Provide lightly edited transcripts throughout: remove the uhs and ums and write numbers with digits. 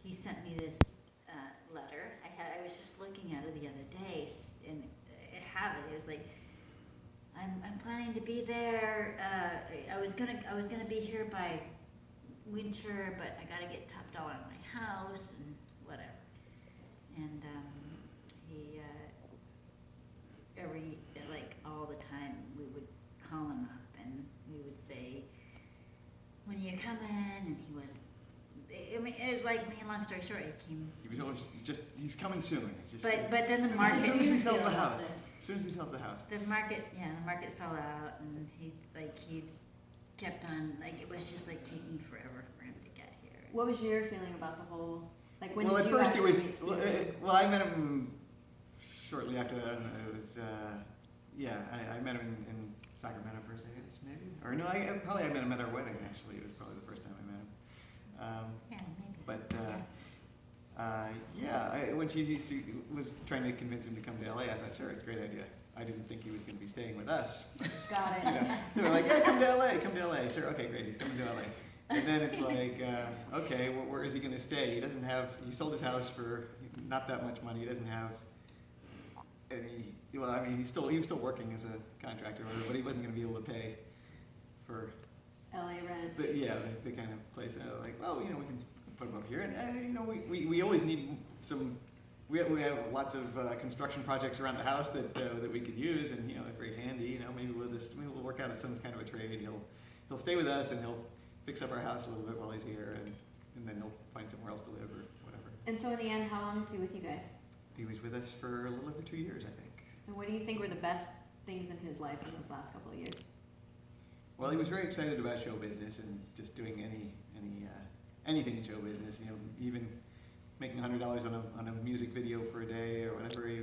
he sent me this letter. I was just looking at it the other day, and it was like, I'm planning to be there. I was gonna be here by winter, but I gotta get top dollar on my house and whatever. And he all the time we would call him up and we would say, "When are you coming?" And he was. I mean, it was like, long story short, he came. He was always he's coming soon. But then the market. As soon as he sells the house. As soon as he sells the house. The market fell out, and he kept on, it was just like taking forever for him to get here. What was your feeling about the whole, like when well, did at you first it was, actually I met him shortly after that, and it was, I met him in Sacramento first, I guess, maybe? Or no, I met him at our wedding, actually. It was probably the first time I met him. Maybe. But, when she was trying to convince him to come to LA, I thought, sure, it's a great idea. I didn't think he was going to be staying with us. Got it. So we're like, yeah, come to LA. Sure, okay, great, he's coming to LA. And then it's like, okay, well, where is he going to stay? He sold his house for not that much money. He doesn't have any, he was still working as a contractor, but he wasn't going to be able to pay for LA rent. the kind of place. And I was like, well, we can put him up here. And, we always need some, we have lots of construction projects around the house that we could use, and, they're very handy. Maybe we'll work out some kind of a trade. He'll stay with us, and he'll fix up our house a little bit while he's here, and then he'll find somewhere else to live or whatever. And so in the end, how long was he with you guys? He was with us for a little over 2 years, I think. And what do you think were the best things in his life in those last couple of years? Well, he was very excited about show business and just doing anything in show business. Even making $100 on a music video for a day or whatever. He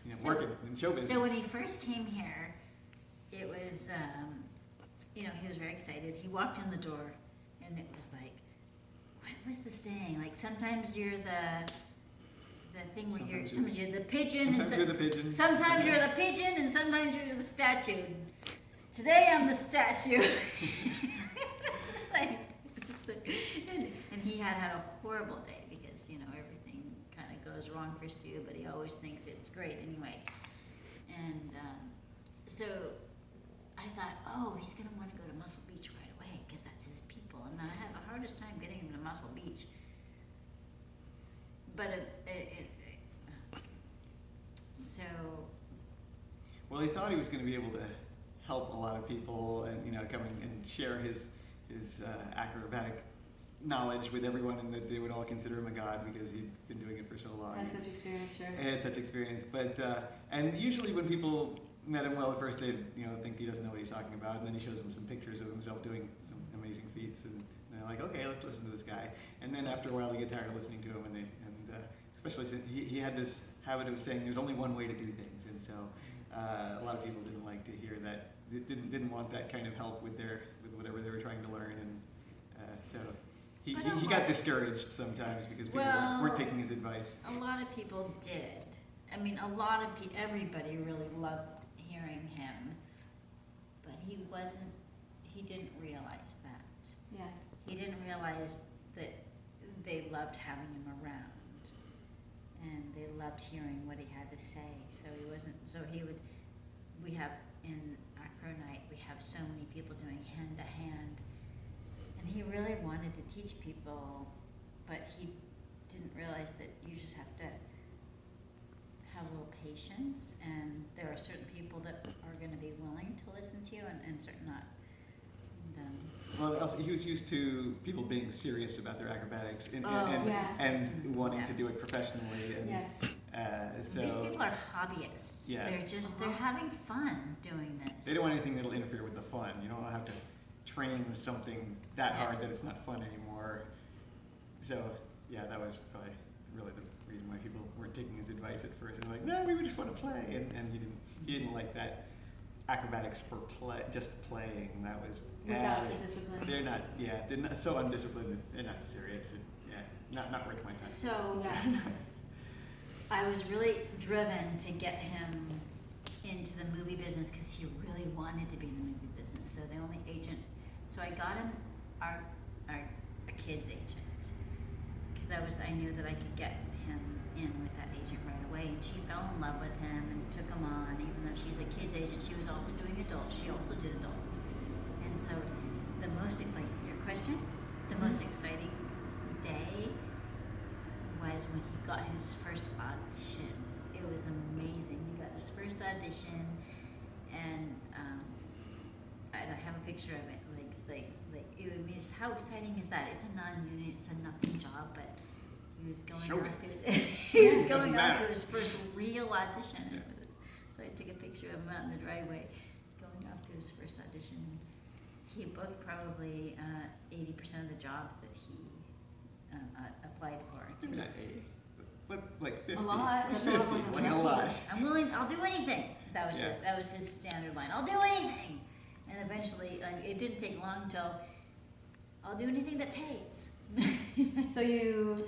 was working in show business. So when he first came here, it was he was very excited. He walked in the door, and it was like, what was the saying? Like, sometimes you're the thing where sometimes you're the pigeon. Sometimes you're the pigeon. Sometimes you're the pigeon, and sometimes you're the statue. Today I'm the statue. and he had a horrible day because, everything kind of goes wrong for Stu, but he always thinks it's great anyway. And so I thought, he's going to want to go to Muscle Beach right away because that's his people. And I had the hardest time getting him to Muscle Beach. But Well, he thought he was going to be able to help a lot of people and, come and share his acrobatic knowledge with everyone, and that they would all consider him a god because he'd been doing it for so long. Had such experience, sure. He had such experience, but and usually when people met him, well, at first they think he doesn't know what he's talking about, and then he shows them some pictures of himself doing some amazing feats, and they're like, okay, let's listen to this guy. And then after a while, they get tired of listening to him, and especially since he had this habit of saying there's only one way to do things, and so a lot of people didn't like to hear that. Didn't want that kind of help with whatever they were trying to learn, and so he got discouraged sometimes because people weren't taking his advice. a lot of people did. I mean, everybody really loved hearing him, but he didn't realize that. Yeah. He didn't realize that they loved having him around, and they loved hearing what he had to say. We have in Acro Night, we have so many people doing hand to hand, and he really wanted to teach people, but he didn't realize that you just have to have a little patience, and there are certain people that are going to be willing to listen to you, and certain not. Well, also, he was used to people being serious about their acrobatics and wanting to do it professionally. And, Yes. So these people are hobbyists. Yeah. They're having fun doing this. they don't want anything that'll interfere with the fun. You don't have to train something that hard that it's not fun anymore. So, that was probably really the reason why people weren't taking his advice at first. They're like, no, we just want to play. And he didn't like that. Acrobatics for just playing. That was without the discipline. They're not so undisciplined. They're not serious. Not worth my time. So I was really driven to get him into the movie business because he really wanted to be in the movie business. So the only agent, so I got him our kids agent because I knew that I could get him in with that agent right away, and she fell in love with him and took him on. Even though she's a kids agent, she was also doing adults. She also did adults, and so the most like your question, the most exciting day was when he got his first audition. It was amazing. He got his first audition, and I have a picture of it. It would be just how exciting is that? It's a non-union, it's a nothing job, but he was going Show on it. to he was Doesn't going on matter. to his first real audition. Yeah. It was, so I took a picture of him out in the driveway, going off to his first audition. He booked probably 80% of the jobs that he applied for. Maybe not 80, but like 50. A lot. That's a 50, lot. like Yes, a lot. I'm willing. I'll do anything. That was Yeah. that was his standard line. I'll do anything. And eventually, it didn't take long until I'll do anything that pays. So you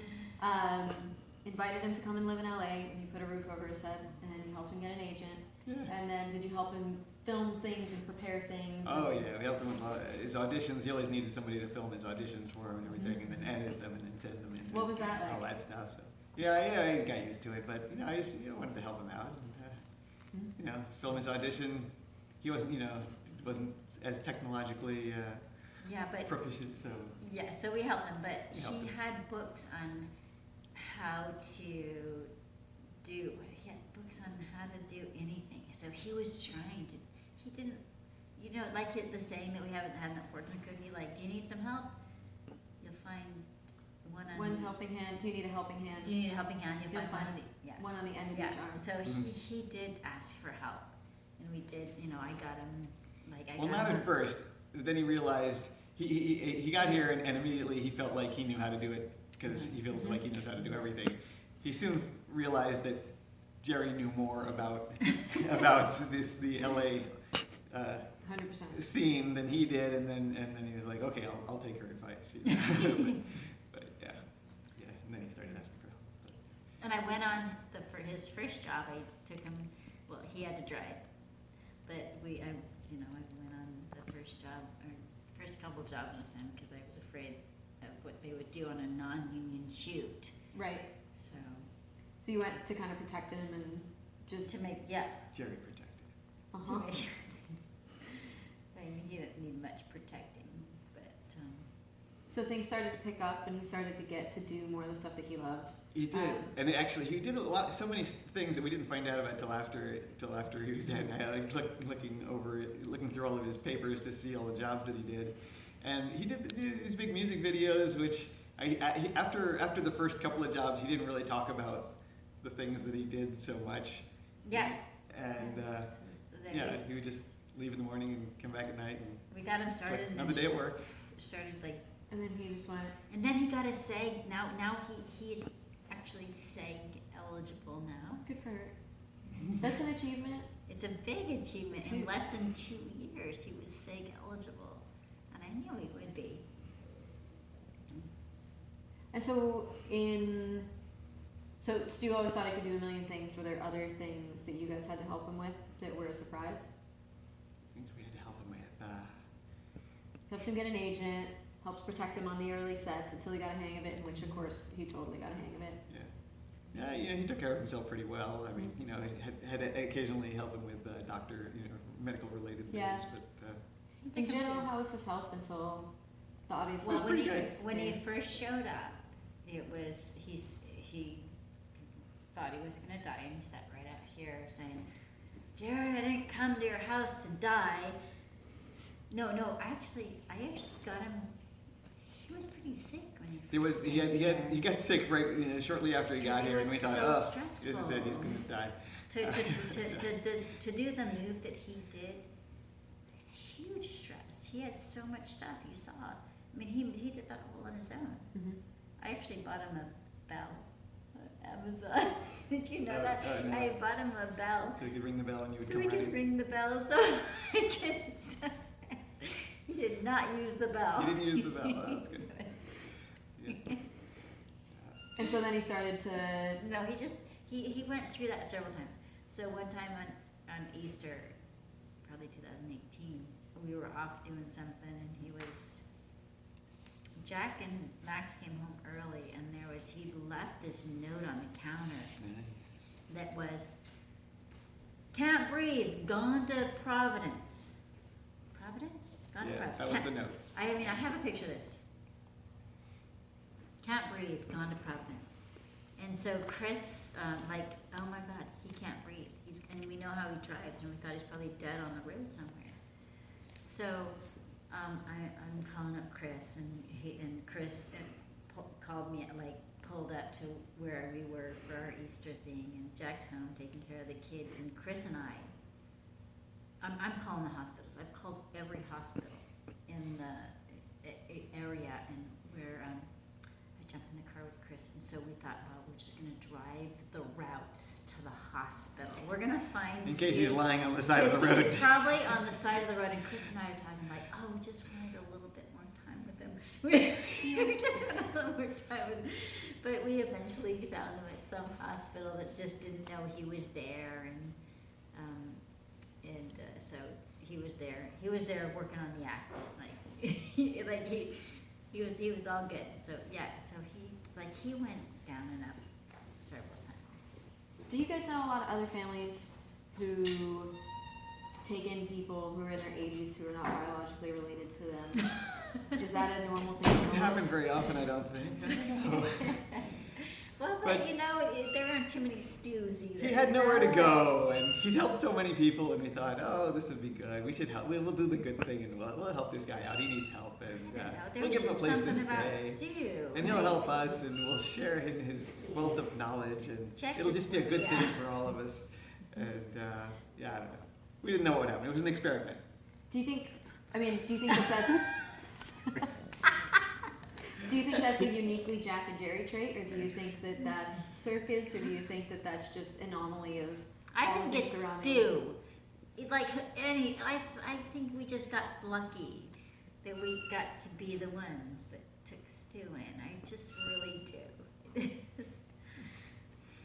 invited him to come and live in LA, and you put a roof over his head, and you helped him get an agent. Yeah. And then did you help him film things and prepare things? Oh yeah, we helped him with his auditions. He always needed somebody to film his auditions for him and everything, and then edit them and then send them in. What was that like? All that stuff. So, yeah, I got used to it, but I just wanted to help him out. And, film his audition. He wasn't as technologically Yeah, but proficient, so yeah, so we helped him. But We helped he him. had books on how to do. He had books on how to do anything. So he was trying to. He didn't. Like the saying that we haven't had in the fortune cookie. Like, do you need some help? You'll find one on. One helping hand. Do you need a helping hand? Do you need a helping hand? You'll You'll find one find on the. Yeah. One on the end of Yeah, each arm. so Mhm. he did ask for help, and we did, I got him, well, not at first. Then he realized he got here and immediately he felt like he knew how to do it because he feels like he knows how to do everything. He soon realized that Jerry knew more about the LA 100%. scene than he did, and then he was like, okay, I'll take her advice. but yeah, and then he started asking for help. And I went on for his first job, I took him, well, he had to drive, but I went on the first job, or first couple jobs with him, because I was afraid of what they would do on a non-union shoot, Right. so, So you went to kind of protect him and just. to make, Jerry protected. Uh-huh. to make, I mean, he didn't need much protecting, but, So things started to pick up, and he started to get to do more of the stuff that he loved. He did, and he did so many things that we didn't find out about till after he was dead. And I looking through all of his papers to see all the jobs that he did, and he did these big music videos. Which after the first couple of jobs, he didn't really talk about the things that he did so much. yeah. And So then he would just leave in the morning and come back at night, and we got him it's like started, and another day at work. started like. And then he just went. And then he got a SAG. Now he's actually SAG eligible now. Good for her. That's an achievement. It's a big achievement. In Two- less than 2 years, he was SAG eligible, and I knew he would be. And so Stu always thought I could do a million things. Were there other things that you guys had to help him with that were a surprise? Things we had to help him with. Helped him get an agent, helped protect him on the early sets until he got a hang of it, in which of course he totally got a hang of it. Yeah, he took care of himself pretty well. I mean, had occasionally help him with medical related things, Yeah. but He In took him general, to- how was his health until the obvious well, pretty good. when he first showed up, it was he thought he was gonna die, and he sat right out here saying, "Jared, I didn't come to your house to die." No, I actually got him. He was pretty sick when he. there was first he came here. got sick right shortly after he Because got it here, and was we thought, so oh, stressful. this is it, he's gonna die. To do the move that he did, huge stress. He had so much stuff. You saw. I mean, he did that all on his own. Mm-hmm. I actually bought him a bell on Amazon. Did you know Oh, that? oh, no. I bought him a bell So he could ring the bell and you would so come we could running. ring the bell. So I could. He did not use the bell. He didn't use the bell. Oh, that's good. Yeah. And so then he started to. No, he went through that several times. So one time on Easter, probably 2018, we were off doing something, and he was Jack and Max came home early, and he left this note on the counter that was, "Can't breathe, gone to Providence." Providence? Gone to Yeah, Providence. that was the note. I mean, I have a picture of this. "Can't breathe, gone to Providence." And so Chris, oh my God, he can't breathe. And we know how he drives, and we thought he's probably dead on the road somewhere. So, I'm calling up Chris, and Chris called me, pulled up to where we were for our Easter thing, and Jack's home taking care of the kids, and Chris and I'm calling the hospitals. I've called every hospital in the area, and where I jumped in the car with Chris, and so we thought, well, we're just gonna drive the routes to the hospital. We're gonna find In case Stu. he's lying on the side of the Because road. he's probably on the side of the road, and Chris and I are talking like, oh, we just wanted a little bit more time with him. We just wanted a little more time with him. But we eventually found him at some hospital that just didn't know he was there, and so he was there. He was there working on the act, he was all good. So yeah, so he went down and up several times. Do you guys know a lot of other families who take in people who are in their 80s who are not biologically related to them? Is that a normal thing? It happened very often, I don't think. I don't know. Well, but there aren't too many stews either. He had nowhere to go, and he'd helped so many people, and we thought, oh, this would be good. We should help. We'll do the good thing, and we'll help this guy out. He needs help, and we'll give him a place to stay. And he'll help us, and we'll share in his wealth of knowledge, and it'll just be a good thing for all of us. And I don't know. We didn't know what would happen. It was an experiment. Do you think do you think that's a uniquely Jack and Jerry trait, or do you think that that's circus, or do you think that that's just anomaly of I all think the it's surrounding- Stu. I think we just got lucky that we got to be the ones that took Stu in. I just really do.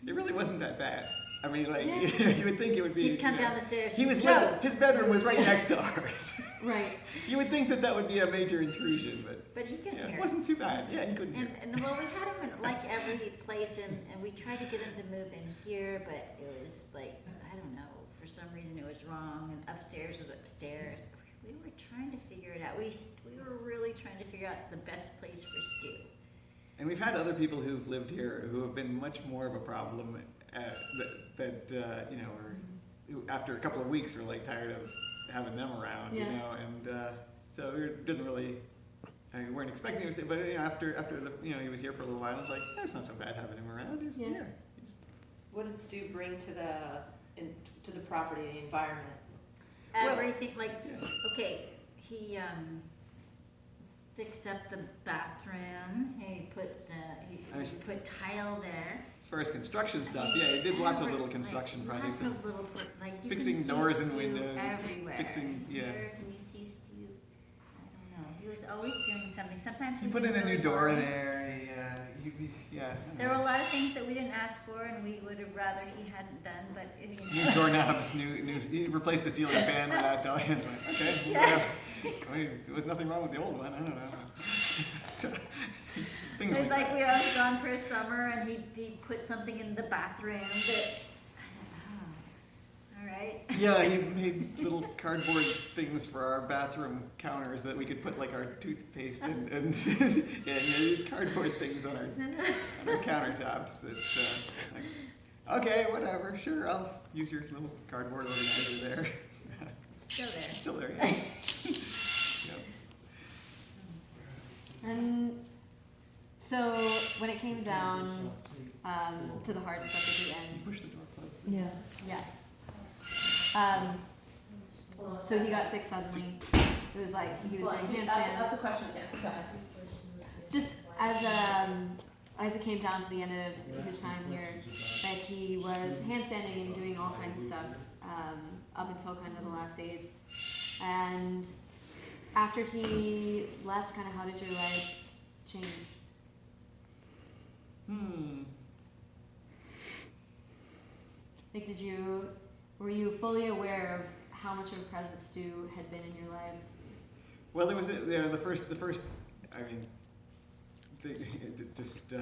It really wasn't that bad. I mean, Yeah. you would think it would be. He'd come down the stairs. He was "Go!" his bedroom was right next to ours. Right. You would think that would be a major intrusion, but But he couldn't hear. it wasn't too bad. Yeah, he couldn't hear. And well, we had him in every place, and we tried to get him to move in here, but it was I don't know, for some reason it was wrong, and upstairs was upstairs. We were trying to figure it out. We were really trying to figure out the best place for Stu. And we've had other people who've lived here who have been much more of a problem. Who after a couple of weeks were tired of having them around, Yeah. and so we didn't really. I mean, we weren't expecting him to stay, but after he was here for a little while, it's it's not so bad having him around. He's Yeah. here. What did Stu bring to the property, the environment? Everything Yeah. okay, he fixed up the bathroom. He put tile there. As far as construction stuff, he did lots of little construction projects. Lots of little, you Fixing can see doors and Stu windows and everywhere. fixing- yeah. Where can you see Stu? I don't know. He was always doing something. Sometimes He we put did in a new really door lines. there. I don't There were know. a lot of things that we didn't ask for, and we would have rather he hadn't done. But New doorknobs, new. He replaced the ceiling fan without telling us. Okay. Yeah. There was nothing wrong with the old one. I don't know. Things It's like like we was gone for a summer, and he put something in the bathroom that I don't know. All right. Yeah, he made little cardboard things for our bathroom counters that we could put our toothpaste and these cardboard things on our countertops. Okay, whatever, sure, I'll use your little cardboard organizer there. It's still there. It's still there, yeah. Yep. And so when it came down to the hard stuff at the end, Push the door closed. Yeah. yeah. So he got sick suddenly. It was he was doing handstands. That's the question again. Go ahead. Just as it came down to the end of his time here, that he was handstanding and doing all kinds of stuff up until kind of the last days. And after he left, kind of how did your lives change? Were you fully aware of how much of a presence Stu had been in your lives? Well, there was the first. I mean, just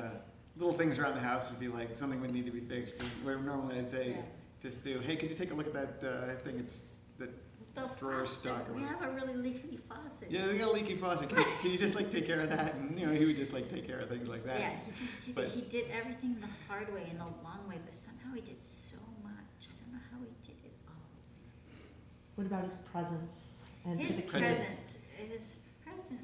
little things around the house would be like something would need to be fixed, and where normally I'd say Yeah. just do, hey, could you take a look at that thing? It's the The drawer faucet, stock or we whatever. have a really leaky faucet. Yeah, we got a leaky faucet. Can you just like take care of that? And he would just like take care of things like that. Yeah, he just did, But- he did everything the hard way and the long way, but somehow he did so much. I don't know how he did it all. What about his presence and to His the presence, his presence.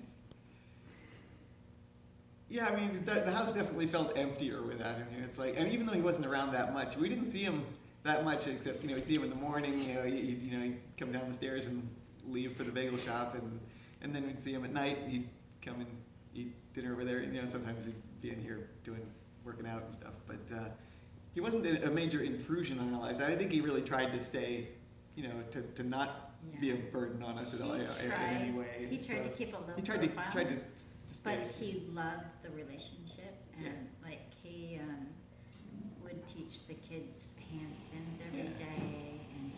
Yeah, I mean, the house definitely felt emptier without him here. It's like, and even though he wasn't around that much, we didn't see him that much, except, we'd see him in the morning, he'd come down the stairs and leave for the bagel shop, and then we'd see him at night, he'd come and eat dinner over there, sometimes he'd be in here working out and stuff, but, he wasn't a major intrusion on our lives. I think he really tried to stay, to not be a burden on us at all, in any way. He tried to So keep a low he tried to profile, stay. but he loved the relationship, and Yeah. like he would teach the kids handstands every Yeah. day, and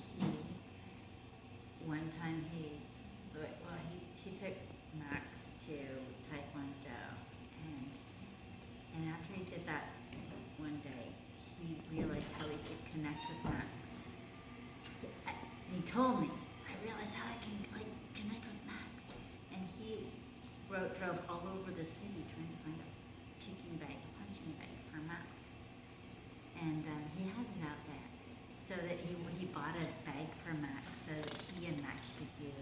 one time he took Max to Taekwondo, and after he did that one day, he realized how he could connect with Max. And he told me, I realized how I can connect with Max. And he drove all over the city trying to find a kicking bag, a punching bag for Max. And he has it out there. So that he bought a bag for Max so that he and Max could do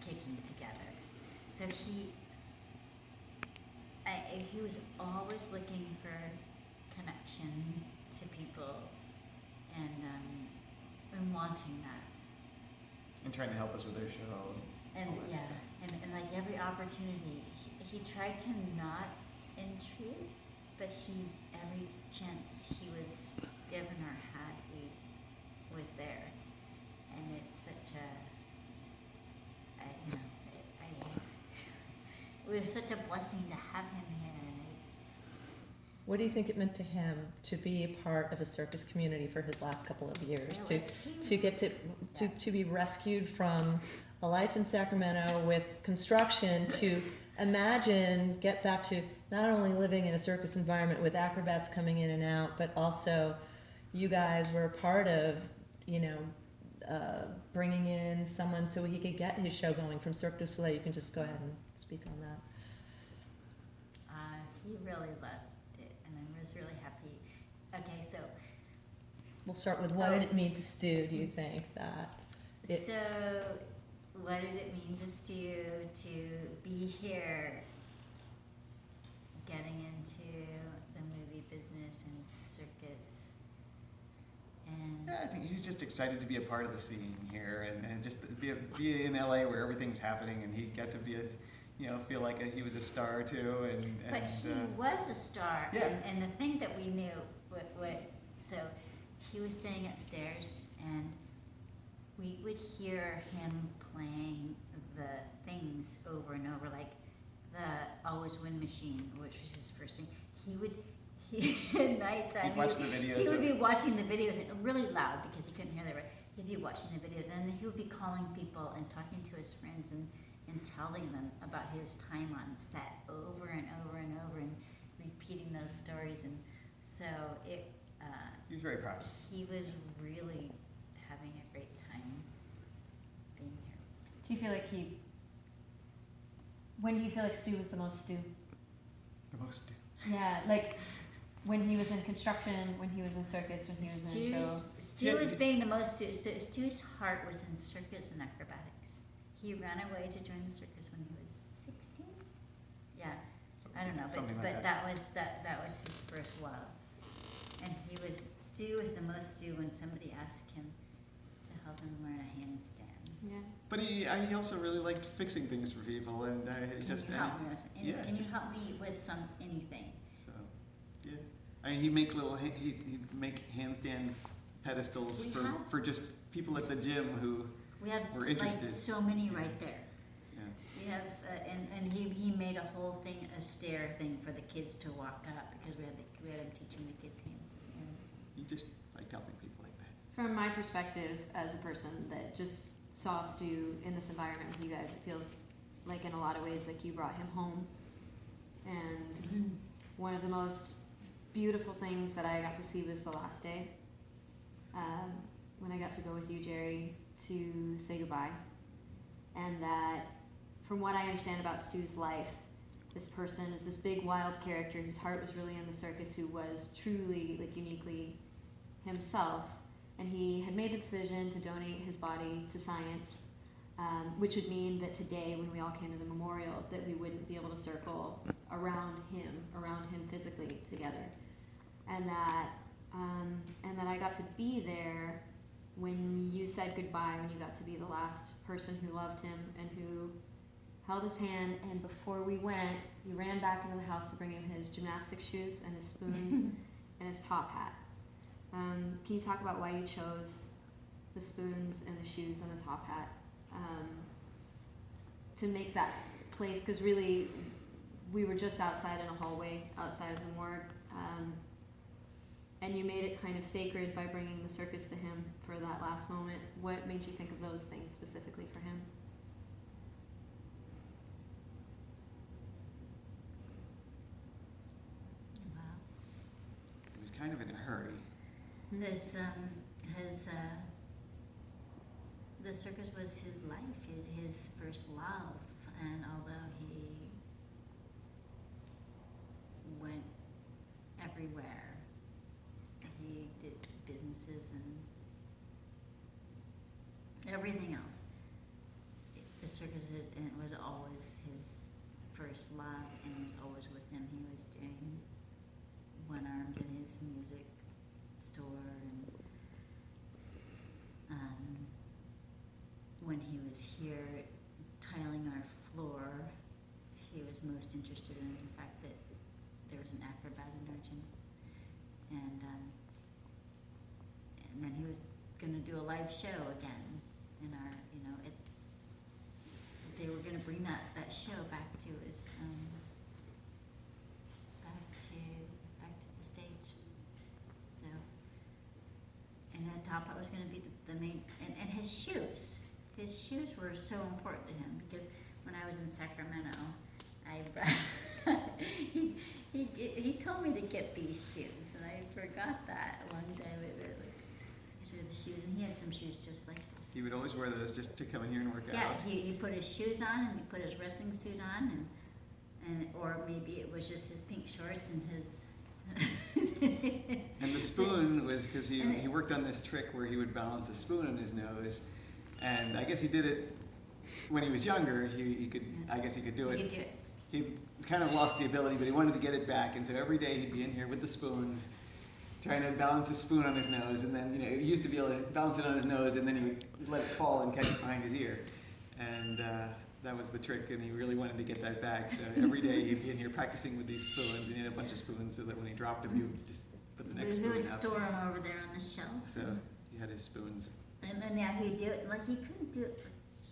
kicking together. So he was always looking for connection to people and wanting that. And trying to help us with their show. And all that yeah, stuff. and like every opportunity, he tried to not intrude, but every chance he was given or had, he was there. And it's such it was such a blessing to have him here. What do you think it meant to him to be a part of a circus community for his last couple of years? To get to be rescued from a life in Sacramento with construction, to get back to not only living in a circus environment with acrobats coming in and out, but also you guys were a part of, bringing in someone so he could get his show going from Cirque du Soleil. You can just go ahead and speak on that. He really loved it, and I was really happy. Okay, so We'll start with what did it mean to Stu, do you think, that? So, what did it mean to Stu to be here, getting into the movie business and circus? And Yeah, I think he was just excited to be a part of the scene here, and just be in LA where everything's happening, and he got to be feel like he was a star too, but he was a star, Yeah. and the thing that we knew, so he was staying upstairs, and we would hear him playing the things over and over, like the Always Win machine, which was his first thing. At nighttime, He'd watch the videos. he would be watching the videos, and really loud because he couldn't hear them. He'd be watching the videos, and then he would be calling people and talking to his friends and telling them about his time on set over and over and over and repeating those stories. And so he was very proud. he was really having a great time being here. Do you feel like when do you feel like Stu was the most Stu? The most. Yeah, like when he was in construction, when he was in circus, when he was in a show. Stu was being the most Stu. Stu's heart was in circus and acrobatics. He ran away to join the circus when he was 16. Yeah, I don't know, Something but like that was his first love. And Stu was the most Stu when somebody asked him to help him learn a handstand. Yeah. But he also really liked fixing things for people, and he just Can you help me with yeah, Can you just- help me with anything? so yeah. He'd make he'd make handstand pedestals We for have- for just people at the gym who We have We're like interested. so many right there. yeah. We have, and he made a whole thing, a stair thing for the kids to walk up because we had him teaching the kids handstands. He just liked helping people like that. From my perspective as a person that just saw Stu in this environment with you guys, it feels like in a lot of ways like you brought him home And one of the most beautiful things that I got to see was the last day, when I got to go with you, Jerry, to say goodbye. And that, from what I understand about Stu's life, this person is this big wild character whose heart was really in the circus, who was truly, like, uniquely himself. And he had made the decision to donate his body to science, which would mean that today, when we all came to the memorial, that we wouldn't be able to circle around him physically together. And that I got to be there when you said goodbye, when you got to be the last person who loved him and who held his hand. And before we went, you ran back into the house to bring him his gymnastics shoes and his spoons and his top hat. Can you talk about why you chose the spoons and the shoes and the top hat to make that place? Because really, we were just outside in a hallway outside of the morgue, and you made it kind of sacred by bringing the circus to him for that last moment. What made you think of those things specifically for him? Wow. He was kind of in a hurry. This, the circus was his life, his first love, and although he went everywhere, he did businesses and everything else. The circus and it was always his first love, and it was always with him. He was doing one-armed in his music store, and when he was here tiling our floor, he was most interested in the fact that there was an acrobat in our gym, and then he was going to do a live show again in our, they were going to bring that show back to his back to the stage. So, and I thought that was going to be the main, and his shoes. His shoes were so important to him because when I was in Sacramento, he told me to get these shoes, and I forgot that one day. The shoes, and he had some shoes just like this. He would always wear those just to come in here and work Yeah, out. he put his shoes on, and he put his wrestling suit on, and or maybe it was just his pink shorts and his. And the spoon was because he worked on this trick where he would balance a spoon on his nose, and I guess he did it when he was younger. He could, I guess he could do it. He could do it. He kind of lost the ability, but he wanted to get it back, and so every day he'd be in here with the spoons, trying to balance a spoon on his nose, and then he used to be able to balance it on his nose, and then he would let it fall and catch it behind his ear, and that was the trick, and he really wanted to get that back. So every day he'd be in here practicing with these spoons, and he had a bunch of spoons so that when he dropped them, he would just put the next We spoon would up. store them over there on the shelf. So he had his spoons. And then yeah, he'd do it like he couldn't do it.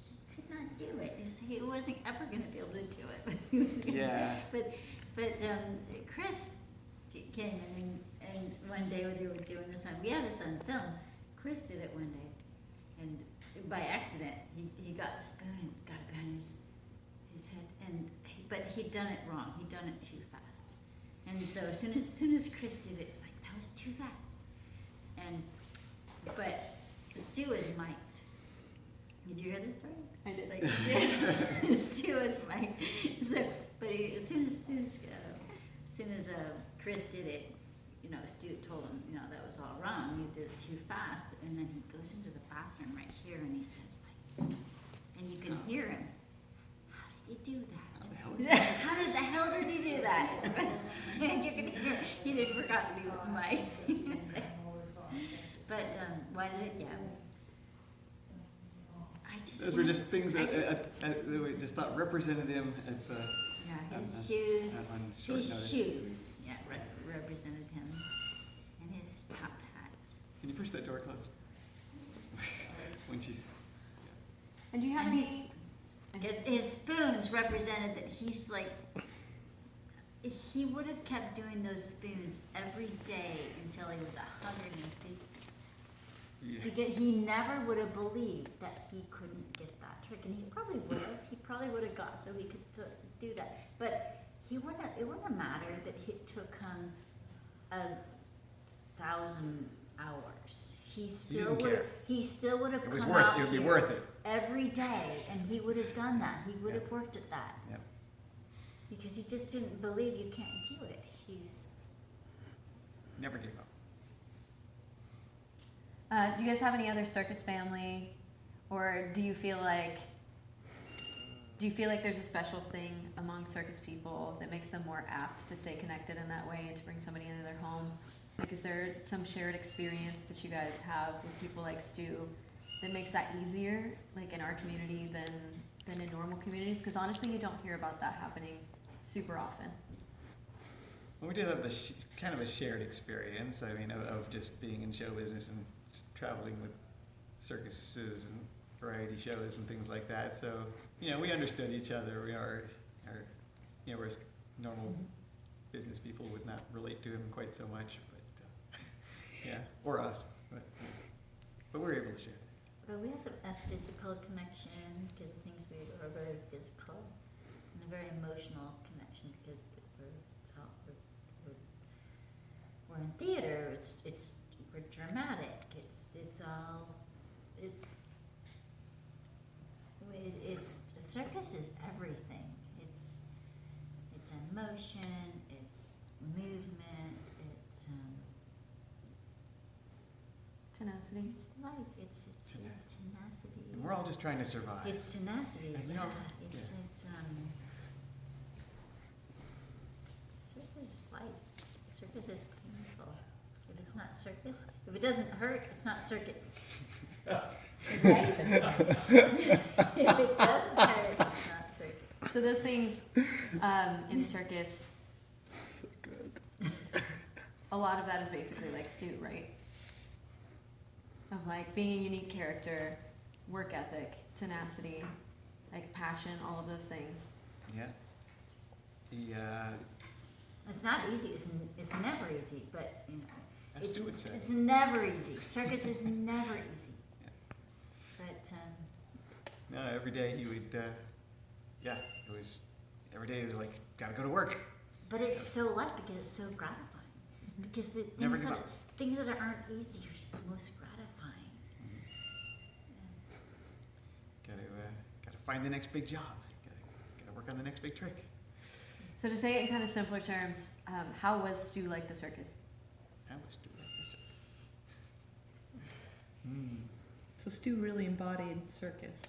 He could not do it. He wasn't ever going to be able to do it. But he was gonna, Yeah. But Chris came in, and one day when they were doing this on, we had this on film. Chris did it one day, and by accident he got the spoon and got it behind his head, but he'd done it wrong. He'd done it too fast, and so as soon as Chris did it, it's like that was too fast, but Stu is mic'd. Did you hear this story? I did. Like Stu was mic'd. So, but as soon as Chris did it, Stu told him, that was all wrong. You did it too fast. And then he goes into the bathroom right here, and he says like, and you can hear him. How did he do that? How the hell did he do that? And you can hear he didn't forgot that he was mic'd. But why did it? Yeah. Those were just things that we just thought represented him at the. Yeah, his shoes. On short His notice. shoes. Yeah, represented him, and his top hat. Can you push that door closed? When she's. And do you have And any? his spoons represented that he's like. He would have kept doing those spoons every day until he was 150. Yeah. Because he never would have believed that he couldn't get that trick, and he probably would have. He probably would have got so he could do that. But it wouldn't have mattered that it took him 1,000 hours. He still didn't would care. he still would have It was come worth. out It would be here worth it. every day, and he would have done that. He would Yeah. have worked at that. Yep. Because he just didn't believe you can't do it. He's Never gave up. Do you guys have any other circus family, or do you feel like there's a special thing among circus people that makes them more apt to stay connected in that way and to bring somebody into their home? Like, is there some shared experience that you guys have with people like Stu that makes that easier, like in our community than in normal communities? Because honestly, you don't hear about that happening super often. Well, we did have this kind of a shared experience. I mean, of just being in show business and traveling with circuses and variety shows and things like that. So, you know, we understood each other. Whereas normal business people would not relate to him quite so much, but yeah, or us. But we're able to share. But we have a physical connection because the things we are very physical, and a very emotional connection because we're in theater. We're dramatic. It's circus is everything. It's emotion. It's movement. Tenacity. It's life. It's tenacity. And we're all just trying to survive. It's tenacity. And we Yeah. all- It's circus is life. Circus is painful. If it's not circus, if it doesn't hurt, it's not circus. Right? If it doesn't hurt, it's not circus. So those things in circus, a lot of that is basically like Stu, right? Of like being a unique character, work ethic, tenacity, like passion, all of those things. Yeah. It's not easy. It's never easy. But you know, As Stu would say. it's never easy. Circus is never easy. Yeah. But No, every day he would. It was every day. He was like, gotta go to work. But it's so light because it's so gratifying. Because the Never things give that up. things that aren't easy are the most gratifying. Gotta find the next big job. Gotta work on the next big trick. So to say it in kind of simpler terms, how was Stu like the circus? I was doing this. So Stu really embodied circus.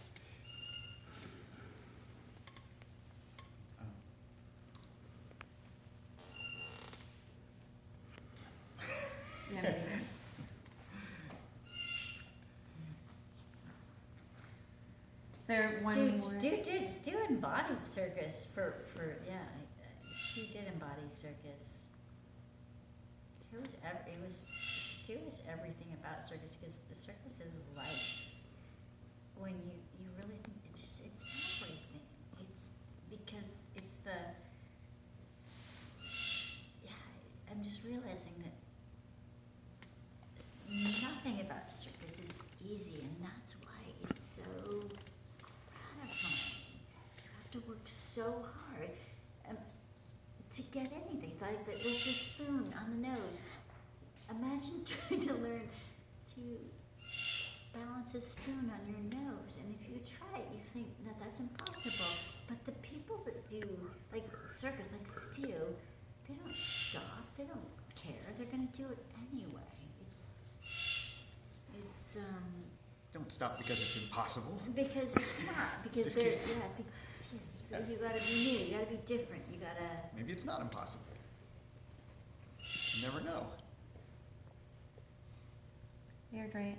Yeah, maybe. Is there one more? Stu embodied circus Stu did embody circus. Stu was everything about circus because the circus is life. When you really think it's everything. It's because it's I'm just realizing that nothing about circus is easy, and that's why it's so gratifying. You have to work so hard to get anything. Like the spoon on the nose. Imagine trying to learn to balance a spoon on your nose, and if you try it, you think that that's impossible. But the people that do like circus, like Stu, they don't stop. They don't care. They're gonna do it anyway. It's Don't stop because it's impossible. because it's not because Just they're kidding. you gotta be new. You gotta be different. You gotta. Maybe it's not impossible. You never know. You're great.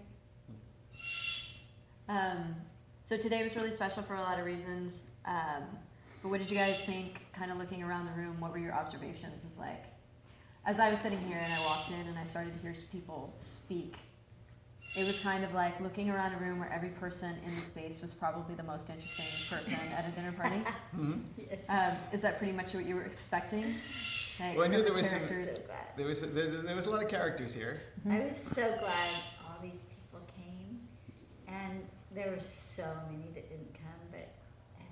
So today was really special for a lot of reasons. But what did you guys think, kind of looking around the room, what were your observations of like, as I was sitting here and I walked in and I started to hear people speak, it was kind of like looking around a room where every person in the space was probably the most interesting person at a dinner party. Yes. Is that pretty much what you were expecting? Like, Well, I knew the there was some- characters- So glad. There was a lot of characters here. I was so glad all these people came, and there were so many that didn't come, but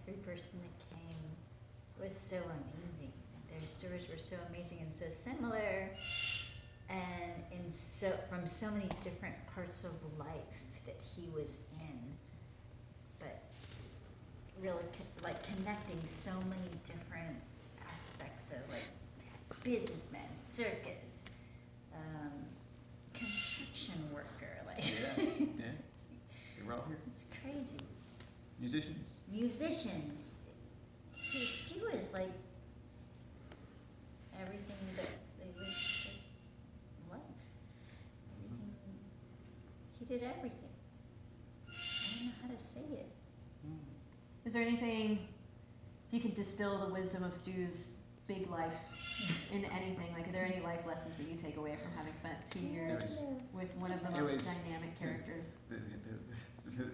every person that came was so amazing. His stories were so amazing and so similar, and from so many different parts of life that he was in, but really connecting so many different aspects of businessman, circus, construction worker, Yeah, yeah. We're all here. it's crazy. Musicians. Musicians. Stu is everything that they wish life. Everything. He did everything. I don't know how to say it. Is there anything, if you could distill the wisdom of Stu's big life into anything, are there any life lessons that you take away from having spent 2 years with one of the It most was- dynamic characters?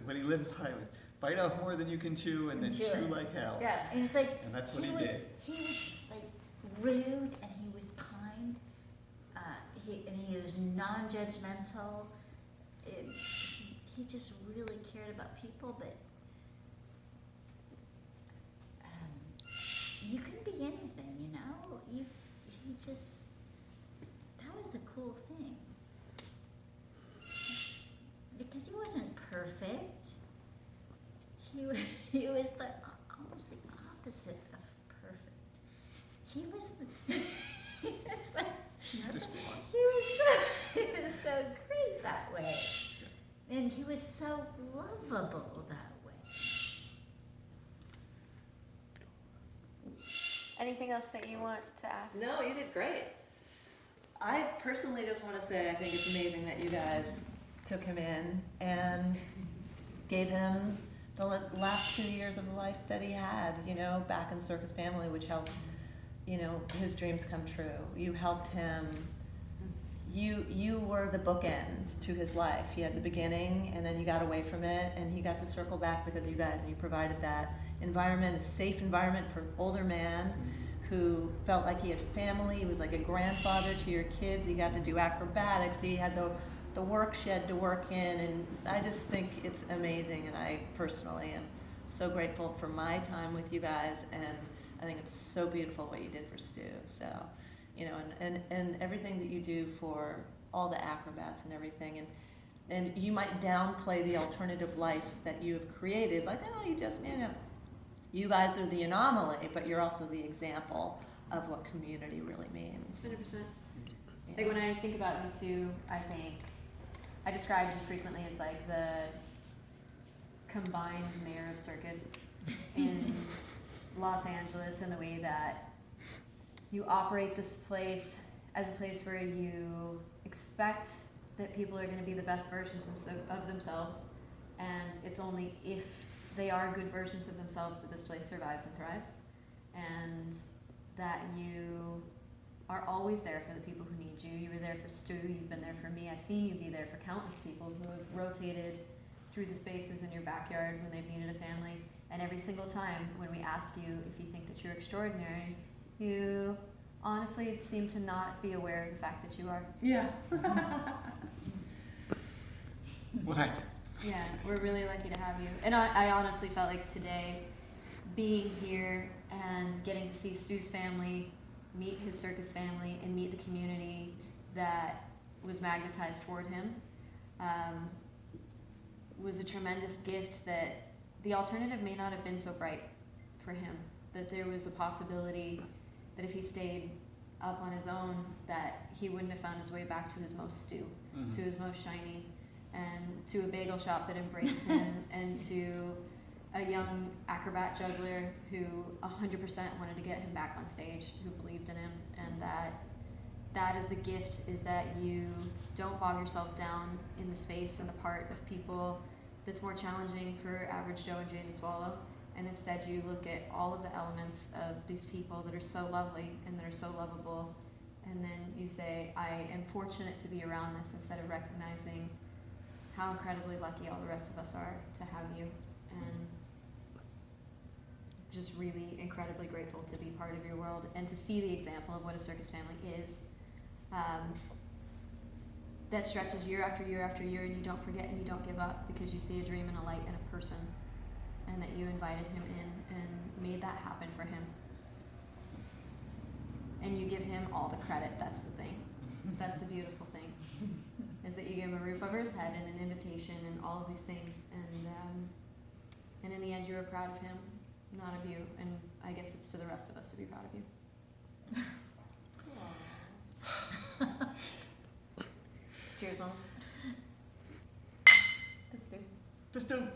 When he lived by it, bite off more than you can chew and then Chew chew it. like hell. Yeah, and he's And that's what he did. He was rude and he was kind. He was non-judgmental. He just really cared about people. But you can be anything, you know. That was the cool thing. Because he wasn't perfect. He was almost the opposite of perfect. He was so great that way, and he was so lovable that way. Anything else that you want to ask? No, you did great. I personally just want to say I think it's amazing that you guys took him in and gave him the last 2 years of life that he had, back in Circus Family, which helped, his dreams come true. You helped him. You were the bookend to his life. He had the beginning, and then you got away from it, and he got to circle back because of you guys, and you provided that environment, a safe environment for an older man who felt like he had family. He was like a grandfather to your kids. He got to do acrobatics. He had the work shed to work in, and I just think it's amazing, and I personally am so grateful for my time with you guys, and I think it's so beautiful what you did for Stu. So, and everything that you do for all the acrobats and everything, and you might downplay the alternative life that you have created, you guys are the anomaly, but you're also the example of what community really means. 100%. Yeah. When I think about you two, I describe you frequently as the combined mayor of circus in Los Angeles, in the way that you operate this place as a place where you expect that people are going to be the best versions of themselves, and it's only if they are good versions of themselves that this place survives and thrives, and that you are always there for the people who need you. You were there for Stu, you've been there for me. I've seen you be there for countless people who have rotated through the spaces in your backyard when they've needed a family. And every single time when we ask you if you think that you're extraordinary, you honestly seem to not be aware of the fact that you are. Yeah. Well, thank you. Yeah, we're really lucky to have you. And I honestly felt like today, being here and getting to see Stu's family, meet his circus family, and meet the community that was magnetized toward him, was a tremendous gift. That the alternative may not have been so bright for him, that there was a possibility that if he stayed up on his own, that he wouldn't have found his way back to his most Stu, to his most shiny, and to a bagel shop that embraced him, and to a young acrobat juggler who 100% wanted to get him back on stage, who believed in him, and that is the gift, is that you don't bog yourselves down in the space and the part of people that's more challenging for average Joe and Jane to swallow, and instead you look at all of the elements of these people that are so lovely and that are so lovable, and then you say, I am fortunate to be around this, instead of recognizing how incredibly lucky all the rest of us are to have you, and just really incredibly grateful to be part of your world and to see the example of what a circus family is, that stretches year after year after year, and you don't forget and you don't give up, because you see a dream and a light in a person, and that you invited him in and made that happen for him. and you give him all the credit. That's the thing. That's the beautiful thing, is that you give him a roof over his head and an invitation and all of these things, and in the end, you were proud of him, not of you. And I guess it's to the rest of us to be proud of you. Cheers, Mom. This dude. Just do.